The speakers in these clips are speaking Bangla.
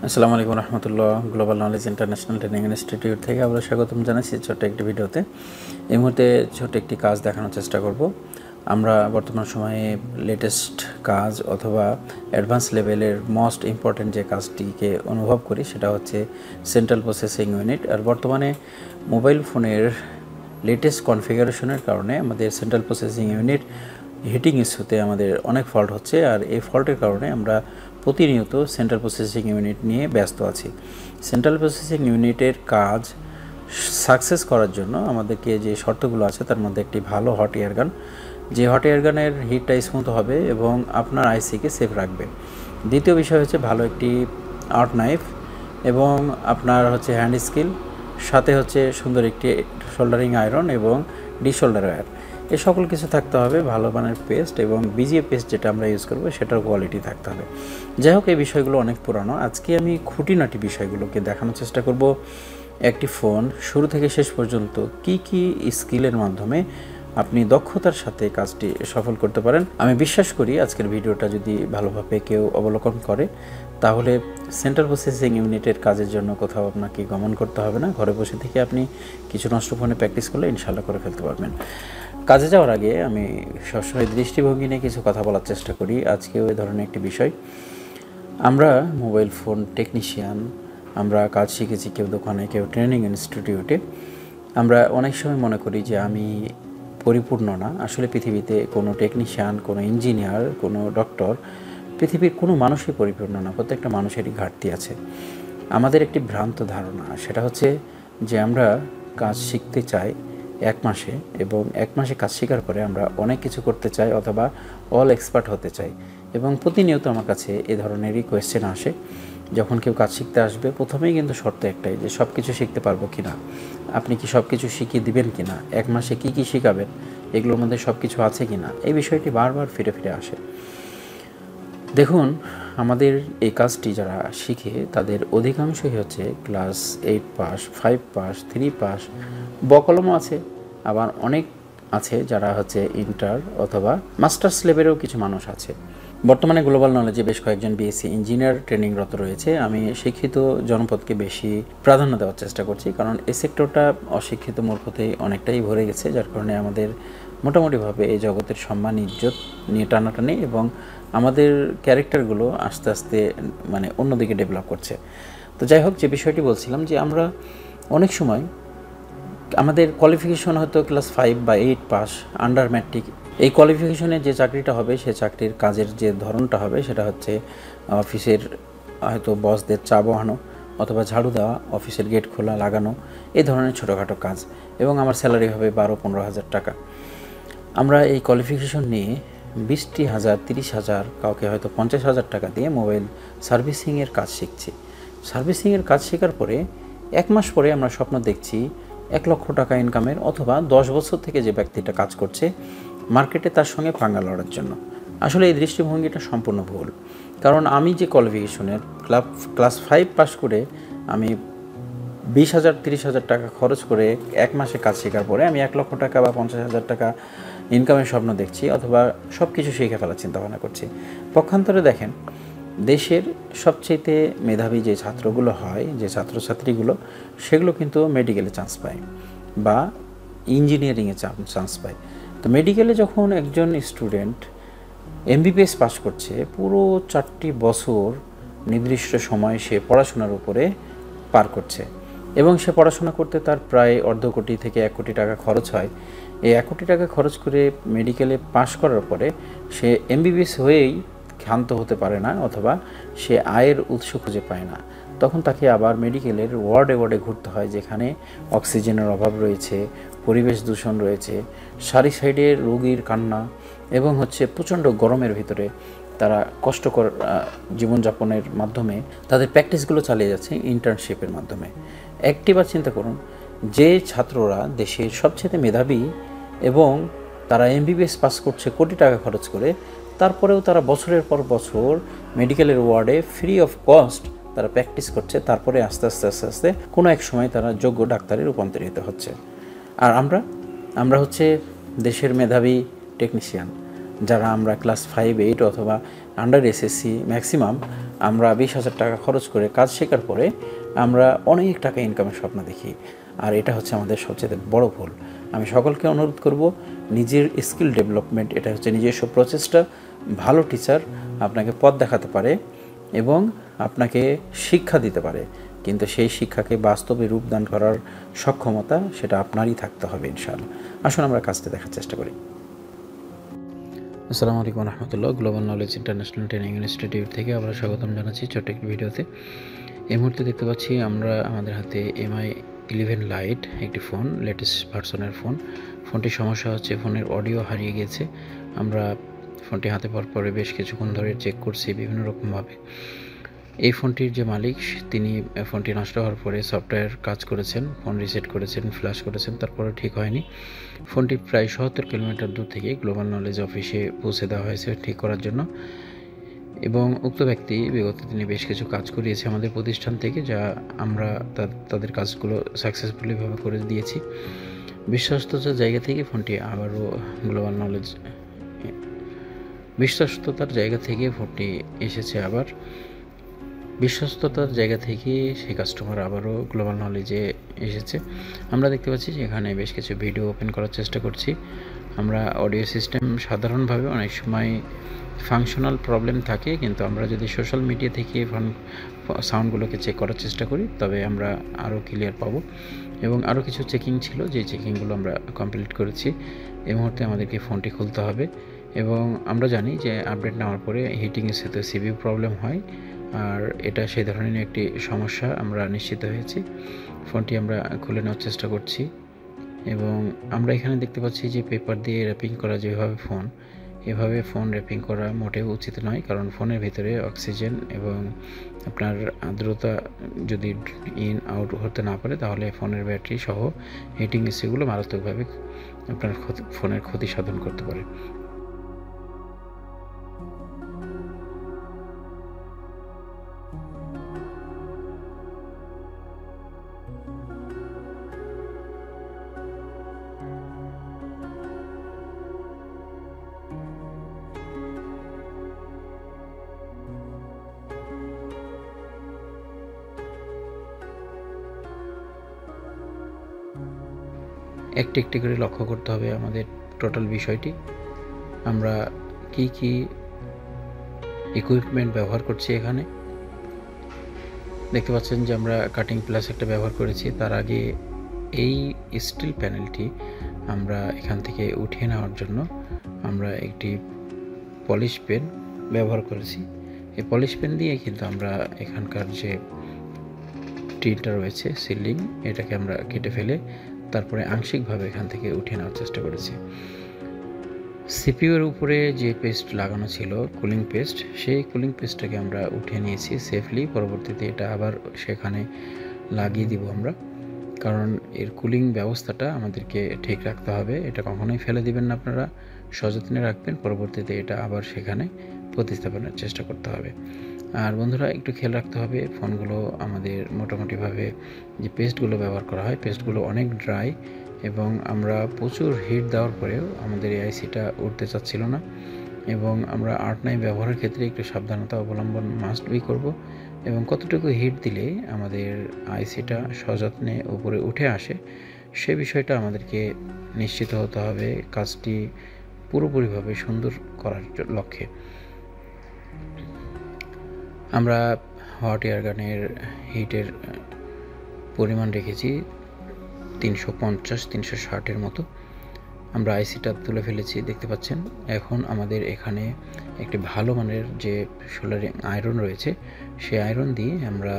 আসসালামু আলাইকুম রহমতুল্লাহ। Global knowledge international training institute থেকে আমরা স্বাগতম জানাচ্ছি ছোট্ট একটি ভিডিওতে। এই মুহূর্তে ছোট্ট একটি কাজ দেখানোর চেষ্টা করব। আমরা বর্তমান সময়ে লেটেস্ট কাজ অথবা অ্যাডভান্স লেভেলের মোস্ট ইম্পর্ট্যান্ট যে কাজটিকে অনুভব করি সেটা হচ্ছে সেন্ট্রাল প্রসেসিং ইউনিট। আর বর্তমানে মোবাইল ফোনের লেটেস্ট কনফিগারেশনের কারণে আমাদের সেন্ট্রাল প্রসেসিং ইউনিট হিটিং ইস্যুতে আমাদের অনেক ফল্ট হচ্ছে। আর এই ফল্টের কারণে আমরা প্রতিনিয়ত সেন্ট্রাল প্রসেসিং ইউনিট নিয়ে ব্যস্ত আছি। সেন্ট্রাল প্রসেসিং ইউনিটের কাজ সাকসেস করার জন্য আমাদেরকে যে শর্তগুলো আছে তার মধ্যে একটি ভালো হট এয়ার গান, যে হট এয়ার গানের হিটটা স্মুথ হবে এবং আপনার আইসিকে সেফ রাখবে। দ্বিতীয় বিষয় হচ্ছে ভালো একটি আর্ট নাইফ এবং আপনার হচ্ছে হ্যান্ড স্কিল, সাথে হচ্ছে সুন্দর একটি শোল্ডারিং আয়রন এবং ডিশোল্ডার ওয়্যার। এই সকল কিছু থাকতে হবে, ভালো মানের পেস্ট এবং বিজিএ পেস্ট যেটা আমরা ইউজ করবো সেটার কোয়ালিটি থাকতে হবে। যাই হোক, এই বিষয়গুলো অনেক পুরানো। আজকে আমি খুঁটিনাটি বিষয়গুলোকে দেখানোর চেষ্টা করব। একটি ফোন শুরু থেকে শেষ পর্যন্ত কি কি স্কিলের মাধ্যমে আপনি দক্ষতার সাথে কাজটি সফল করতে পারেন। আমি বিশ্বাস করি আজকের ভিডিওটা যদি ভালোভাবে কেউ অবলোকন করে তাহলে সেন্ট্রাল প্রসেসিং ইউনিটের কাজের জন্য কোথাও আপনাকে গমন করতে হবে না। ঘরে বসে থেকে আপনি কিছু নষ্ট ফোনে প্র্যাকটিস করলে ইনশাল্লাহ করে ফেলতে পারবেন। কাজে যাওয়ার আগে আমি সবসময় দৃষ্টিভঙ্গি নিয়ে কিছু কথা বলার চেষ্টা করি। আজকেও এই ধরনের একটি বিষয়। আমরা মোবাইল ফোন টেকনিশিয়ান, আমরা কাজ শিখেছি কেউ দোকানে, কেউ ট্রেনিং ইনস্টিটিউটে। আমরা অনেক সময় মনে করি যে আমি পরিপূর্ণ না। আসলে পৃথিবীতে কোনো টেকনিশিয়ান, কোনো ইঞ্জিনিয়ার, কোনো ডক্টর, পৃথিবীর কোনো মানুষই পরিপূর্ণ না। প্রত্যেকটা মানুষেরই ঘাটতি আছে। আমাদের একটি ভ্রান্ত ধারণা, সেটা হচ্ছে যে আমরা কাজ শিখতে চাই 1 মাসে এবং 1 মাসে কাজ শেখার পরে আমরা অনেক কিছু করতে চাই অথবা অল এক্সপার্ট হতে চাই। এবং প্রতিনিয়ত আমার কাছে এ ধরনেরই কোয়েশ্চেন আসে। যখন কেউ কাজ শিখতে আসবে প্রথমেই কিন্তু শর্ত একটাই, যে সব কিছু শিখতে পারবো কি না, আপনি কি সব কিছু শিখিয়ে দিবেন কি না, 1 মাসে কি কি শেখাবেন, এগুলোর মধ্যে সব কিছু আছে কি না, এই বিষয়টি বারবার ফিরে ফিরে আসে। দেখুন, আমাদের এই কাজটি যারা শিখে তাদের অধিকাংশই হচ্ছে ক্লাস 8 পাস, 5 পাস, 3 পাস, বকলমও আছে। আবার অনেক আছে যারা হচ্ছে ইন্টার অথবা মাস্টার্স লেভেলেও কিছু মানুষ আছে। বর্তমানে গ্লোবাল নলেজে বেশ কয়েকজন বিএসসি ইঞ্জিনিয়ার ট্রেনিংরত রয়েছে। আমি শিক্ষিত জনপদকে বেশি প্রাধান্য দেওয়ার চেষ্টা করছি, কারণ এই সেক্টরটা অশিক্ষিত মূর্খতেই অনেকটাই ভরে গেছে, যার কারণে আমাদের মোটামুটিভাবে এই জগতের সম্মান ইজ্জত নিয়ে টানাটানি এবং আমাদের ক্যারেক্টারগুলো আস্তে আস্তে অন্যদিকে ডেভেলপ করছে। তো যাই হোক, যে বিষয়টি বলছিলাম যে আমরা অনেক সময় আমাদের কোয়ালিফিকেশন হয়তো ক্লাস 5 বা 8 পাস, আন্ডার ম্যাট্রিক। এই কোয়ালিফিকেশনে যে চাকরিটা হবে সে চাকরির কাজের যে ধরনটা হবে সেটা হচ্ছে অফিসের হয়তো বসদের চা বহানো অথবা ঝাড়ু দেওয়া, অফিসের গেট খোলা লাগানো, এই ধরনের ছোটোখাটো কাজ, এবং আমার স্যালারি হবে 12-15 হাজার টাকা। আমরা এই কোয়ালিফিকেশন নিয়ে 20,000, 30,000, কাউকে হয়তো 50,000 টাকা দিয়ে মোবাইল সার্ভিসিংয়ের কাজ শিখছি। সার্ভিসিংয়ের কাজ শেখার পরে 1 মাস পরে আমরা স্বপ্ন দেখছি 1 লক্ষ টাকা ইনকামের, অথবা 10 বছর থেকে যে ব্যক্তিটা কাজ করছে মার্কেটে তার সঙ্গে পাঙ্গা লড়ার জন্য। আসলে এই দৃষ্টিভঙ্গিটা সম্পূর্ণ ভুল। কারণ আমি যে কোয়ালিফিকেশনের ক্লাস 5 পাস করে আমি 20,000, 30,000 টাকা খরচ করে 1 মাসে কাজ শেখার পরে আমি 1 লক্ষ টাকা বা 50,000 টাকা ইনকামের স্বপ্ন দেখছি অথবা সব কিছু শিখে ফেলার চিন্তাভাবনা করছি। পক্ষান্তরে দেখেন, দেশের সবচেয়ে মেধাবী যে ছাত্রগুলো হয়, যে ছাত্রছাত্রীগুলো, সেগুলো কিন্তু মেডিকেলে চান্স পায় বা ইঞ্জিনিয়ারিংয়ে চান্স পায়। তো মেডিকেলে যখন একজন স্টুডেন্ট এমবিবিএস পাস করছে, পুরো 4টি বছর নির্দিষ্ট সময় সে পড়াশোনার উপরে পার করছে এবং সে পড়াশোনা করতে তার প্রায় 1.5 কোটি থেকে 1 কোটি টাকা খরচ হয়। এই 1 কোটি টাকা খরচ করে মেডিকেলে পাশ করার পরে সে এমবিবিএস হয়েই ক্ষান্ত হতে পারে না অথবা সে আয়ের উৎস খুঁজে পায় না। তখন তাকে আবার মেডিকেলের ওয়ার্ডে ওয়ার্ডে ঘুরতে হয়, যেখানে অক্সিজেনের অভাব রয়েছে, পরিবেশ দূষণ রয়েছে, সারি সাইডে রোগীর কান্না এবং হচ্ছে প্রচণ্ড গরমের ভিতরে তারা কষ্টকর জীবনযাপনের মাধ্যমে তাদের প্র্যাকটিসগুলো চালিয়ে যাচ্ছে ইন্টার্নশিপের মাধ্যমে। একটিবার চিন্তা করুন, যে ছাত্ররা দেশের সবচেয়ে মেধাবী এবং তারা এমবিবিএস পাস করছে কোটি টাকা খরচ করে, তারপরেও তারা বছরের পর বছর মেডিকেলের ওয়ার্ডে ফ্রি অফ কস্ট তারা প্র্যাকটিস করছে। তারপরে আস্তে আস্তে আস্তে আস্তে কোনো এক সময় তারা যোগ্য ডাক্তারে রূপান্তরিত হচ্ছে। আর আমরা হচ্ছে দেশের মেধাবী টেকনিশিয়ান। যারা আমরা ক্লাস 5, 8 অথবা আন্ডার এসএসসি ম্যাক্সিমাম আমরা 20,000 টাকা খরচ করে কাজ শেখার পরে আমরা অনেক টাকা ইনকামের স্বপ্ন দেখি, আর এটা হচ্ছে আমাদের সবচেয়ে বড় ভুল। আমি সকলকে অনুরোধ করব, নিজের স্কিল ডেভেলপমেন্ট, এটা হচ্ছে নিজস্ব প্রচেষ্টা। ভালো টিচার আপনাকে পথ দেখাতে পারে এবং আপনাকে শিক্ষা দিতে পারে, কিন্তু সেই শিক্ষাকে বাস্তবে রূপদান করার সক্ষমতা সেটা আপনারই থাকতে হবে ইনশাআল্লাহ। আসুন আমরা কাজটা দেখার চেষ্টা করি। আসসালামু আলাইকুম রহমতুল্লাহ। Global knowledge international training institute থেকে আমরা স্বাগতম জানাচ্ছি ছোট্ট একটি ভিডিওতে। এই মুহূর্তে দেখতে পাচ্ছি আমরা আমাদের হাতে MI 11 লাইট একটি ফোন, লেটেস্ট ভার্সনের ফোন। ফোনটির সমস্যা হচ্ছে ফোনের অডিও হারিয়ে গিয়েছে। আমরা ফোনটি হাতে পাওয়ার পরে বেশ কিছুক্ষণ ধরে চেক করছি বিভিন্ন রকমভাবে। এই ফোনটির যে মালিক তিনি ফোনটি নষ্ট হওয়ার পরে সফটওয়্যার কাজ করেছেন, ফোন রিসেট করেছেন, ফ্ল্যাশ করেছেন, তারপরে ঠিক হয়নি। ফোনটি প্রায় ৭০ কিলোমিটার দূর থেকে গ্লোবাল নলেজ অফিসে পৌঁছে দেওয়া হয়েছে ঠিক করার জন্য, এবং উক্ত ব্যক্তি বিগত দিনে বেশ কিছু কাজ করিয়েছে আমাদের প্রতিষ্ঠান থেকে, যা আমরা তাদের কাজগুলো সাকসেসফুলিভাবে করে দিয়েছি। বিশ্বস্ততার জায়গা থেকে ফোনটি আবারও গ্লোবাল নলেজ বিশ্বস্ততার জায়গা থেকে ফোনটি এসেছে আবার বিশ্বস্ততার জায়গা থেকে সেই কাস্টমার আবারও গ্লোবাল নলেজে এসেছে। আমরা দেখতে পাচ্ছি যে এখানে বেশ কিছু ভিডিও ওপেন করার চেষ্টা করছি। আমরা অডিও সিস্টেম সাধারণভাবে অনেক সময় ফাংশনাল প্রবলেম থাকে, কিন্তু আমরা যদি সোশ্যাল মিডিয়া থেকে সাউন্ডগুলোকে চেক করার চেষ্টা করি তবে আমরা আরও ক্লিয়ার পাবো। এবং আরও কিছু চেকিং ছিল, যে চেকিংগুলো আমরা কমপ্লিট করেছি। এই মুহূর্তে আমাদেরকে ফোনটি খুলতে হবে, এবং আমরা জানি যে আপডেট নেওয়ার পরে হিটিংয়ের সাথে CPU প্রবলেম হয়, আর এটা সেই ধরনের একটি সমস্যা আমরা নিশ্চিত হয়েছি। ফোনটি আমরা খুলে নেওয়ার চেষ্টা করছি, এবং আমরা এখানে দেখতে পাচ্ছি যে পেপার দিয়ে র্যাপিং করা যেভাবে ফোন, এভাবে ফোন র্যাপিং করা মোটেও উচিত নয়, কারণ ফোনের ভিতরে অক্সিজেন এবং আপনার আর্দ্রতা যদি ইন আউট হতে না পারে তাহলে ফোনের ব্যাটারি সহ হিটিং ইস্যুগুলো মারাত্মকভাবে আপনার ফোনের ক্ষতি সাধন করতে পারে। একটি একটি করে লক্ষ্য করতে হবে আমাদের টোটাল বিষয়টি। আমরা কি কি ইকুইপমেন্ট ব্যবহার করছি এখানে দেখতে পাচ্ছেন যে আমরা কাটিং প্লাস একটা ব্যবহার করেছি। তার আগে এই স্টিল প্যানেলটি আমরা এখান থেকে উঠিয়ে নেওয়ার জন্য আমরা একটি পলিশ পেন ব্যবহার করেছি। এই পলিশ পেন দিয়ে কিন্তু আমরা এখানকার যে টিনটা রয়েছে সিলিং, এটাকে আমরা কেটে ফেলে তারপরে আংশিকভাবে এখান থেকে উঠিয়ে নেওয়ার চেষ্টা করেছি। সিপিইউর উপরে যে পেস্ট লাগানো ছিল কুলিং পেস্ট, সেই কুলিং পেস্টটাকে আমরা উঠিয়ে নিয়েছি সেফলি। পরবর্তীতে এটা আবার সেখানে লাগিয়ে দিব আমরা, কারণ এর কুলিং ব্যবস্থাটা আমাদেরকে ঠিক রাখতে হবে। এটা কখনোই ফেলে দিবেন না, আপনারা সযত্নে রাখবেন। পরবর্তীতে এটা আবার সেখানে প্রতিস্থাপনের চেষ্টা করতে হবে। আর বন্ধুরা একটু খেয়াল রাখতে হবে, ফোনগুলো আমাদের মোটামুটিভাবে যে পেস্টগুলো ব্যবহার করা হয় পেস্টগুলো অনেক ড্রাই, এবং আমরা প্রচুর হিট দেওয়ার পরেও আমাদের এই আইসিটা উঠতে চাচ্ছিল না, এবং আমরা R9 ব্যবহারের ক্ষেত্রে একটু সাবধানতা অবলম্বন মাস্ট বি করব, এবং কতটুকু হিট দিলে আমাদের আইসিটা সযত্নে উপরে উঠে আসে সে বিষয়টা আমাদেরকে নিশ্চিত হতে হবে কাজটি পুরোপুরিভাবে সুন্দর করার লক্ষ্যে। আমরা হট এয়ার গানের হিটের পরিমাণ রেখেছি 350-360-এর মতো। আমরা আইসিটা তুলে ফেলেছি দেখতে পাচ্ছেন। এখন আমাদের এখানে একটি ভালো মানের যে সোলারিং আয়রন রয়েছে সেই আয়রন দিয়ে আমরা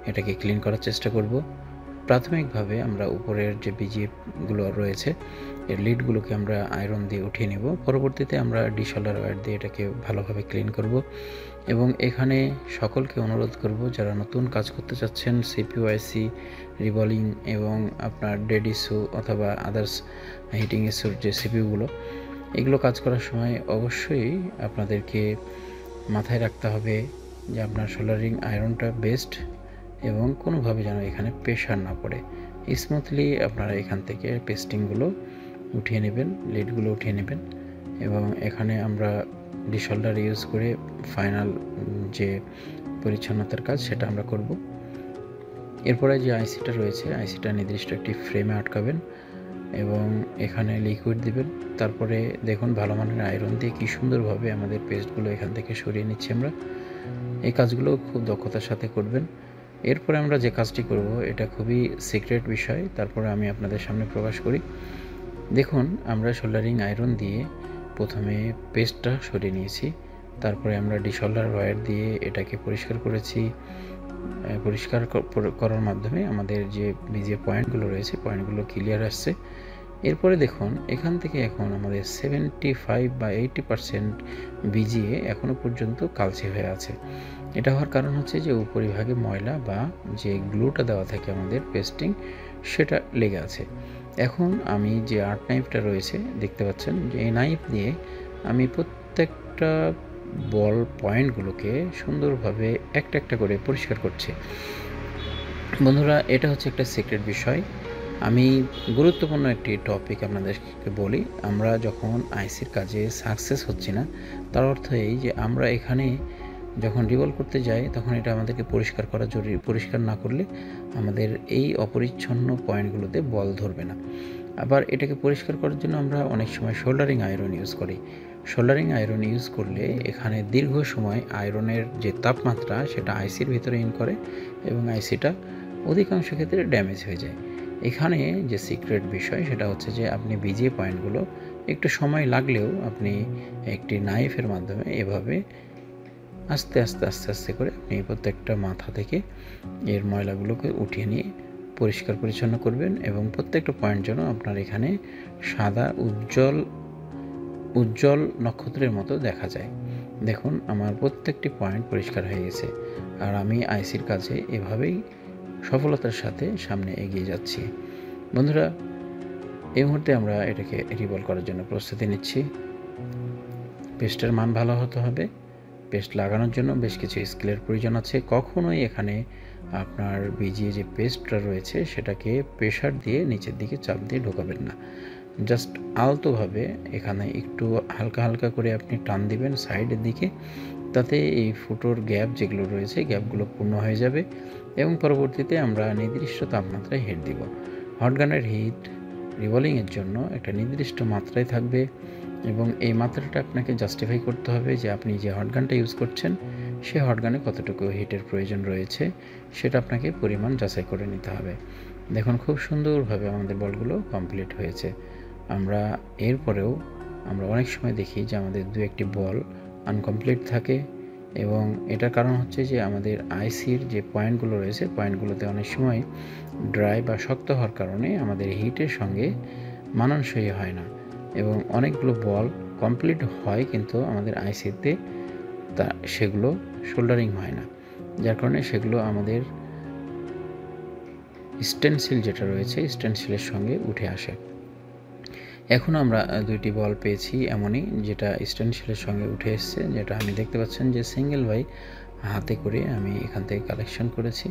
এটাকে ক্লিন করার চেষ্টা করব। প্রাথমিকভাবে আমরা উপরের যে বিজিএগুলো রয়েছে এর লিডগুলোকে আমরা আয়রন দিয়ে উঠিয়ে নেব। পরবর্তীতে আমরা ডিসলার ওয়্যার দিয়ে এটাকে ভালোভাবে ক্লিন করব, এবং এখানে সকলকে অনুরোধ করব যারা নতুন কাজ করতে চাচ্ছেন সিপিইউ আইসি রিবলিং এবং আপনার ডেড ইস্যু অথবা আদার্স হিটিং ইস্যুর যে সিপিইউগুলো, এগুলো কাজ করার সময় অবশ্যই আপনাদেরকে মাথায় রাখতে হবে যে আপনার সোলারিং আয়রনটা বেস্ট, এবং কোনোভাবে যেন এখানে প্রেশার না পড়ে। স্মুথলি আপনারা এখান থেকে পেস্টিংগুলো উঠিয়ে নেবেন, লিডগুলো উঠিয়ে নেবেন, এবং এখানে আমরা ডিশোল্ডার ইউজ করে ফাইনাল যে পরিচ্ছন্নতার কাজ সেটা আমরা করব। এরপরে যে আইসিটা রয়েছে, আইসিটা নির্দিষ্ট একটি ফ্রেমে আটকাবেন এবং এখানে লিকুইড দিবেন। তারপরে দেখুন ভালো মানের আয়রন দিয়ে কী সুন্দরভাবে আমাদের পেস্টগুলো এখান থেকে সরিয়ে নিচ্ছি আমরা। এই কাজগুলো খুব দক্ষতার সাথে করবেন। এরপরে আমরা যে কাজটি করব এটা খুবই সিক্রেট বিষয়, তারপরে আমি আপনাদের সামনে প্রকাশ করি। দেখুন আমরা সোল্ডারিং আয়রন দিয়ে প্রথমে পেস্টটা সরিয়ে নিয়েছি, তারপরে আমরা ডিশোল্ডার ওয়্যার দিয়ে এটাকে পরিষ্কার করেছি। পরিষ্কার করার মাধ্যমে আমাদের যে পয়েন্টগুলো রয়েছে পয়েন্টগুলো ক্লিয়ার আসছে। এরপরে দেখুন এখান থেকে এখন আমাদের 75 বা 80% ভিজিয়ে এখনও পর্যন্ত কালচে হয়ে আছে। এটা হওয়ার কারণ হচ্ছে যে উপরিভাগে ময়লা বা যে গ্লুটা দেওয়া থাকে আমাদের পেস্টিং সেটা লেগে আছে। এখন আমি যে আর্ট নাইফটা রয়েছে দেখতে পাচ্ছেন, যে এই নাইফ দিয়ে আমি প্রত্যেকটা বল পয়েন্টগুলোকে সুন্দরভাবে একটা একটা করে পরিষ্কার করছি। বন্ধুরা এটা হচ্ছে একটা সিক্রেট বিষয়। আমি গুরুত্বপূর্ণ একটি টপিক আপনাদেরকে বলি। আমরা যখন আইসির কাজে সাকসেস হচ্ছি না, তার অর্থ এই যে আমরা এখানে যখন রিভলভ করতে যাই তখন এটা আমাদেরকে পরিষ্কার করা জরুরি। পরিষ্কার না করলে আমাদের এই অপরিচ্ছন্ন পয়েন্টগুলোতে বল ধরবে না। আবার এটাকে পরিষ্কার করার জন্য আমরা অনেক সময় সোল্ডারিং আয়রন ইউজ করি। সোল্ডারিং আয়রন ইউজ করলে এখানে দীর্ঘ সময় আয়রনের যে তাপমাত্রা সেটা আইসির ভিতরে ইন করে এবং আইসিটা অধিকাংশ ক্ষেত্রে ড্যামেজ হয়ে যায়। এখানে যে সিক্রেট বিষয় সেটা হচ্ছে যে আপনি ভিজিয়ে পয়েন্টগুলো একটু সময় লাগলেও আপনি একটি নাইফের মাধ্যমে এভাবে আস্তে আস্তে আস্তে আস্তে করে আপনি প্রত্যেকটা মাথা থেকে এর ময়লাগুলোকে উঠিয়ে নিয়ে পরিষ্কার পরিচ্ছন্ন করবেন এবং প্রত্যেকটা পয়েন্ট যেন আপনার এখানে সাদা উজ্জ্বল নক্ষত্রের মতো দেখা যায়। দেখুন আমার প্রত্যেকটি পয়েন্ট পরিষ্কার হয়ে গেছে আর আমি আইসির কাজে এভাবেই সফলতার সাথে সামনে এগিয়ে যাচ্ছি। বন্ধুরা এই মুহূর্তে আমরা এটাকে রিভলভ করার জন্য প্রস্তুতি নিচ্ছি। পেস্টের মান ভালো হতে হবে। পেস্ট লাগানোর জন্য বেশ কিছু স্কিলের প্রয়োজন আছে। কখনোই এখানে আপনার ভিজিয়ে যে পেস্টটা রয়েছে সেটাকে প্রেশার দিয়ে নিচের দিকে চাপ দিয়ে ঢোকাবেন না। জাস্ট আলতোভাবে এখানে একটু হালকা হালকা করে আপনি টান দিবেন সাইডের দিকে, তাতে এই ফুটোর গ্যাপ যেগুলো রয়েছে গ্যাপগুলো পূর্ণ হয়ে যাবে এবং পরবর্তীতে আমরা নির্দিষ্ট তাপমাত্রায় হিট দিব। হটগানের হিট রিভলিংয়ের জন্য একটা নির্দিষ্ট মাত্রায় থাকবে এবং এই মাত্রাটা আপনাকে জাস্টিফাই করতে হবে যে আপনি যে হটগানটা ইউজ করছেন সে হটগানে কতটুকু হিটের প্রয়োজন রয়েছে সেটা আপনাকে পরিমাণ যাচাই করে নিতে হবে। দেখুন খুব সুন্দরভাবে আমাদের বলগুলো কমপ্লিট হয়েছে। আমরা এরপরেও আমরা অনেক সময় দেখি যে আমাদের দু একটি বল আনকমপ্লিট থাকে এবং এটার কারণ হচ্ছে যে আমাদের আইসির যে পয়েন্টগুলো রয়েছে পয়েন্টগুলোতে অনেক সময় ড্রাই বা শক্ত হওয়ার কারণে আমাদের হিটের সঙ্গে মানানসই হয় না এবং অনেকগুলো বল কমপ্লিট হয় কিন্তু আমাদের আইসিতে সেগুলো সোল্ডারিং হয় না, যার কারণে সেগুলো আমাদের স্টেনসিল যেটা রয়েছে স্টেনসিলের সঙ্গে উঠে আসে। এখন আমরা দুইটি বল পেয়েছি এমনই যেটা স্টেনসিলের সঙ্গে উঠে এসছে, যেটা আমি দেখতে পাচ্ছেন যে সিঙ্গেল বাই হাতে করে আমি এখান থেকে কালেকশন করেছি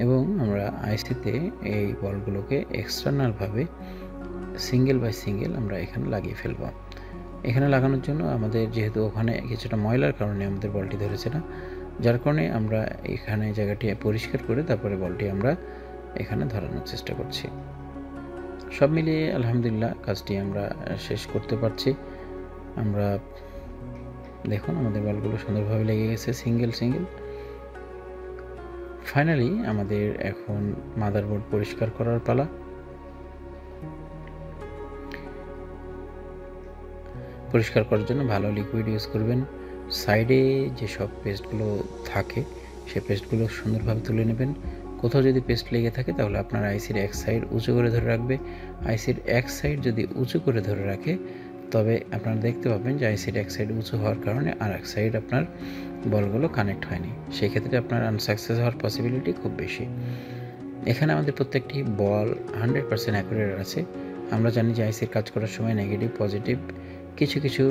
এবং আমরা আইসিতে এই বলগুলোকে এক্সটার্নালভাবে সিঙ্গেল বাই সিঙ্গেল আমরা এখানে লাগিয়ে ফেলব। এখানে লাগানোর জন্য আমাদের যেহেতু ওখানে কিছুটা ময়লার কারণে আমাদের বলটি ধরেছে না, যার কারণে আমরা এখানে জায়গাটি পরিষ্কার করে তারপরে বলটি আমরা এখানে ধরানোর চেষ্টা করছি। সব মিলিয়ে আলহামদুলিল্লাহ কাজটি আমরা শেষ করতে পারছি। আমরা দেখুন আমাদের বলগুলো সুন্দরভাবে লেগে গেছে সিঙ্গেল। ফাইনালি আমাদের এখন মাদারবোর্ড পরিষ্কার করার পালা। পরিষ্কার করার জন্য ভালো লিকুইড ইউজ করবেন। সাইডে যেসব পেস্টগুলো থাকে সেই পেস্টগুলো সুন্দরভাবে তুলে নেবেন। কোথাও যদি পেস্ট লেগে থাকে তাহলে আপনার আইসির এক সাইড উঁচু করে ধরে রাখবে। আইসির এক সাইড যদি উঁচু করে ধরে রাখে তবে আপনারা দেখতে পাবেন যে আইসির এক সাইড উঁচু হওয়ার কারণে আর এক সাইড আপনার বলগুলো কানেক্ট হয়নি, সেই ক্ষেত্রে আপনার আনসাকসেস হওয়ার পসিবিলিটি খুব বেশি। এখানে আমাদের প্রত্যেকটি বল 100% অ্যাকুরেট আছে। আমরা জানি যে আইসির কাজ করার সময় নেগেটিভ পজিটিভ কিছু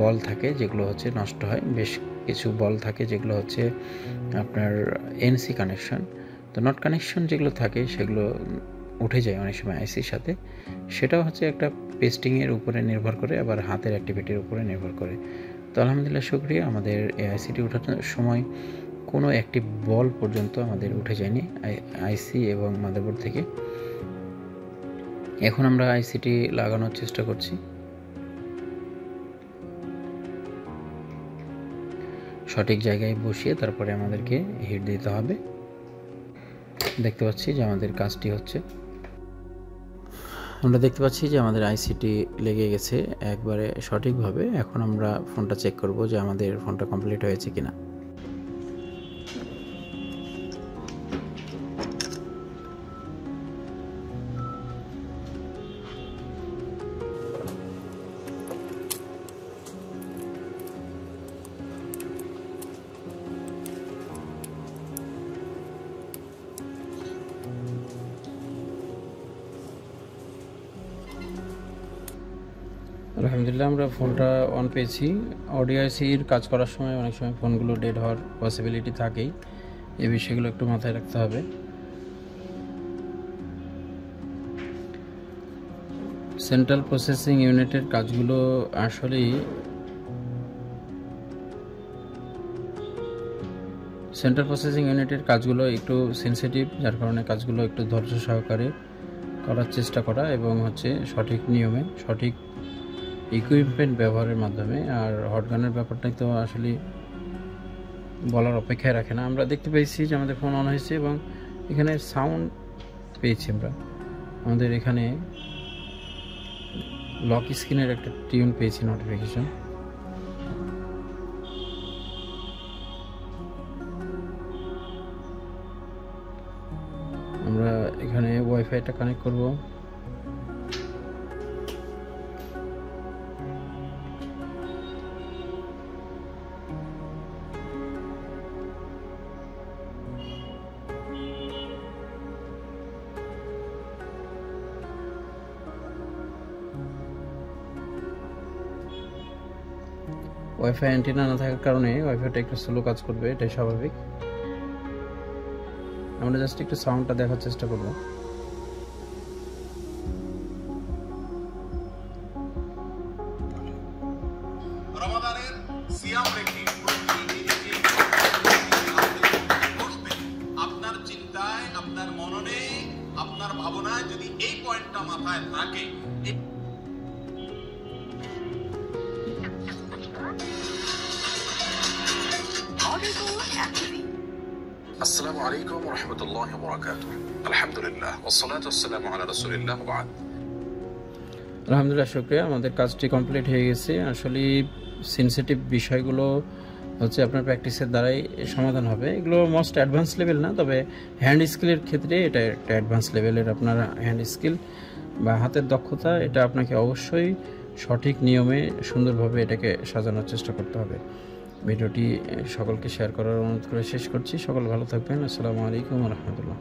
বল থাকে যেগুলো হচ্ছে নষ্ট হয়, বেশ কিছু বল থাকে যেগুলো হচ্ছে আপনার এনসি কানেকশন। তো নট কানেকশন যেগুলো থাকে সেগুলো উঠে যায় অনেক সময় আইসির সাথে, সেটাও হচ্ছে একটা পেস্টিংয়ের উপরে নির্ভর করে, আবার হাতের অ্যাক্টিভিটির উপরে নির্ভর করে। তো আলহামদুলিল্লাহ শুকরিয়া, আমাদের এই আইসিটি ওঠানোর সময় কোনো একটি বল পর্যন্ত আমাদের উঠে যায়নি আইসি এবং মাদারবোর্ড থেকে। এখন আমরা আইসিটি লাগানোর চেষ্টা করছি। সঠিক জায়গায় বসিয়ে তারপরে আমাদেরকে হিট দিতে হবে। দেখতে পাচ্ছি যে আমাদের কাজটি হচ্ছে। আমরা দেখতে পাচ্ছি যে আমাদের আইসিটি লেগে গেছে একবারে সঠিকভাবে। এখন আমরা ফোনটা চেক করব যে আমাদের ফোনটা কমপ্লিট হয়েছে কিনা। আলহামদুলিল্লাহ আমরা ফোনটা অন পেয়েছি। অডিও আইসির কাজ করার সময় অনেক সময় ফোনগুলো ডেড হওয়ার পসিবিলিটি থাকেই, এই বিষয়গুলো একটু মাথায় রাখতে হবে। সেন্ট্রাল প্রসেসিং ইউনিটের কাজগুলো আসলেই একটু সেন্সিটিভ, যার কারণে কাজগুলো একটু ধৈর্য সহকারে করার চেষ্টা করা এবং হচ্ছে সঠিক নিয়মে সঠিক ইকুইপমেন্ট ব্যবহারের মাধ্যমে। আর হটগানের ব্যাপারটাই তো আসলে বলার অপেক্ষায় রাখে না। আমরা দেখতে পেয়েছি যে আমাদের ফোন অন হয়েছে এবং এখানে সাউন্ড পেয়েছি আমরা। আমাদের এখানে লক স্ক্রিনের একটা টিউন পেয়েছি, নোটিফিকেশন। আমরা এখানে ওয়াইফাইটা কানেক্ট করব। ওয়াইফাই অ্যান্টেনা না থাকার কারণে ওয়াইফাইটা একটু স্লো কাজ করবে, এটাই স্বাভাবিক। আমরা জাস্ট একটু সাউন্ডটা দেখার চেষ্টা করব। রমাদানের সিয়াম রেখে আপনার চিন্তায়, আপনার মননে, আপনার ভাবনায় যদি এই পয়েন্টটা মাথায় থাকে, আসসালামু আলাইকুম ওয়া রাহমাতুল্লাহি ওয়া বারাকাতুহু। আলহামদুলিল্লাহ ওয়াসসালাতু ওয়াসসালামু আলা রাসূলিল্লাহ ওয়া বা'দ। আলহামদুলিল্লাহ শুকরিয়া, আমাদের কাজটি কমপ্লিট হয়ে গেছে। আসলে সেনসিটিভ বিষয়গুলো হচ্ছে আপনার প্র্যাকটিসের দ্বারাই সমাধান হবে। এগুলো মোস্ট অ্যাডভান্স লেভেল না, তবে হ্যান্ড স্কিলের ক্ষেত্রে এটা একটা অ্যাডভান্স লেভেলের আপনার হ্যান্ড স্কিল বা হাতের দক্ষতা। এটা আপনাকে অবশ্যই সঠিক নিয়মে সুন্দরভাবে এটাকে সাজানোর চেষ্টা করতে হবে। ভিডিওটি সকলকে শেয়ার করার অনুরোধ করে শেষ করছি। সকল ভালো থাকবেন। আসসালামু আলাইকুম ওয়া রাহমাতুল্লাহ।